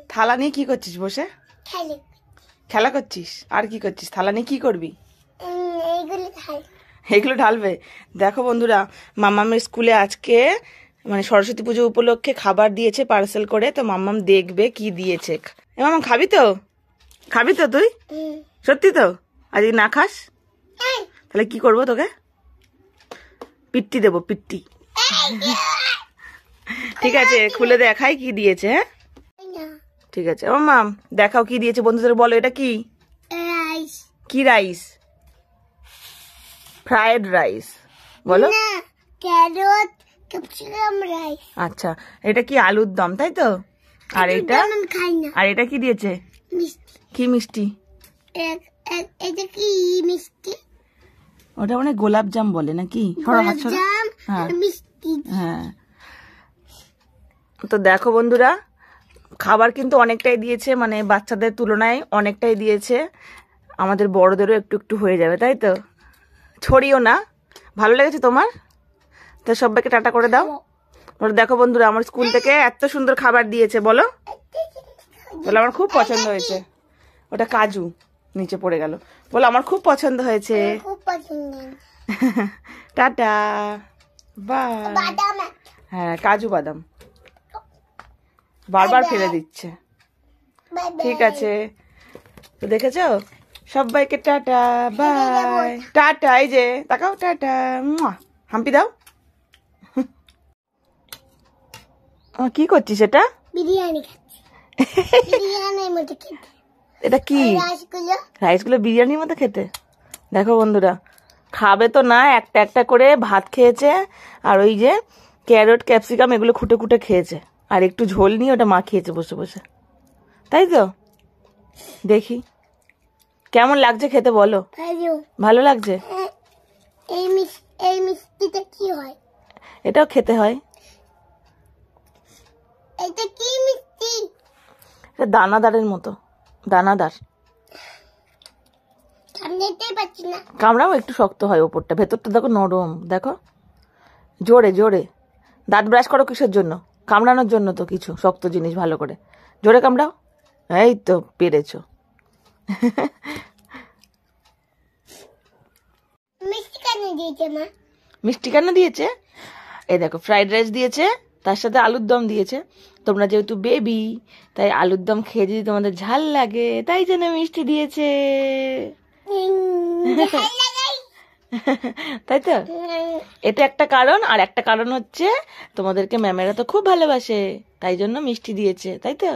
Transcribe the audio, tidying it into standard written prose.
থালা নিয়ে কি করছিস বসে? খেলা করছিস? আর কি করছিস? থালা নিয়ে কি করবি? এইগুলো ঢালবে। দেখো বন্ধুরা, মাম্মামের স্কুলে আজকে মানে সরস্বতী পুজো উপলক্ষে খাবার দিয়েছে পার্সেল করে, তো মাম্মাম দেখবে কি দিয়েছে। মাম্মাম খাবি তো? খাবি তো তুই? সত্যি তো? আজকে না খাস তাহলে কি করবো তোকে? পিট্টি দেবো, পিট্টি। ঠিক আছে, খুলে দেখাই কি দিয়েছে। হ্যাঁ ঠিক আছে। ও মাম, দেখাও কি দিয়েছে বন্ধুদের, বলো এটা কি? কি রাইস? ফ্রাইড রাইস বলো। Carrot capsicum rice. আচ্ছা, এটা কি আলুর দম তাই তো? আর এটা আর এটা কি দিয়েছে? কি মিষ্টি? এটা কি মিষ্টি? ওটা মানে গোলাপ জাম বলে নাকি? হ্যাঁ। তো দেখো বন্ধুরা, খাবার কিন্তু অনেকটাই দিয়েছে, মানে বাচ্চাদের তুলনায় অনেকটাই দিয়েছে। আমাদের বড়দেরও একটু একটু হয়ে যাবে তাই তো? ছড়িও না। ভালো লেগেছে তোমার? তো সবাইকে টাটা করে দাও। দেখো বন্ধুরা, আমার স্কুল থেকে এত সুন্দর খাবার দিয়েছে, বলো বলো আমার খুব পছন্দ হয়েছে। ওটা কাজু নিচে পড়ে গেল। বলো আমার খুব পছন্দ হয়েছে। Tata bye. হ্যাঁ, কাজু বাদাম বারবার ফেলে দিচ্ছে। ঠিক আছে, তো দেখেছো? সবাইকে টাটা বাই। টাটা, এই যে তাকাও, টাটা। হাম্পি দাও। কি করছিস? এটা বিরিয়ানি খাচ্ছি। বিরিয়ানির মতো খেতে। এটা কি? রাইসগুলো বিরিয়ানির মতো খেতে। দেখো বন্ধুরা, খাবে তো না, একটা একটা করে ভাত খেয়েছে, আর ওই যে ক্যারট ক্যাপসিকাম এগুলো খুঁটে খুঁটে খেয়েছে, আর একটু ঝোল নিয়ে ওটা মাখিয়েছে বসে বসে, তাই তো? দেখি কেমন লাগছে খেতে, বলো। ভালো লাগছে? এই মিষ্টিটা কি হয়? এটাও খেতে হয়। এটা কি মিষ্টি? এটা দানাদারের মতো, দানাদার। কামড়াও, একটু শক্ত হয় ওপরটা, ভেতরটা দেখো নরম। দেখো, জোরে জোরে। দাঁত ব্রাশ করো কিসের জন্য? কামড়ানোর জন্য তো, কিছু শক্ত জিনিস ভালো করে জোরে কামড়াও। এই তো পেরেছো। মিষ্টি কেন দিয়েছে? এই দেখো, ফ্রাইড রাইস দিয়েছে, তার সাথে আলুর দম দিয়েছে। তোমরা যেহেতু বেবি, তাই আলুর দম খেয়ে যদি তোমাদের ঝাল লাগে, তাই জন্য মিষ্টি দিয়েছে। তাই তো? এটা একটা কারণ, আর একটা কারণ হচ্ছে তোমাদেরকে ম্যামেরা তো খুব ভালোবাসে, তাই জন্য মিষ্টি দিয়েছে, তাই তো?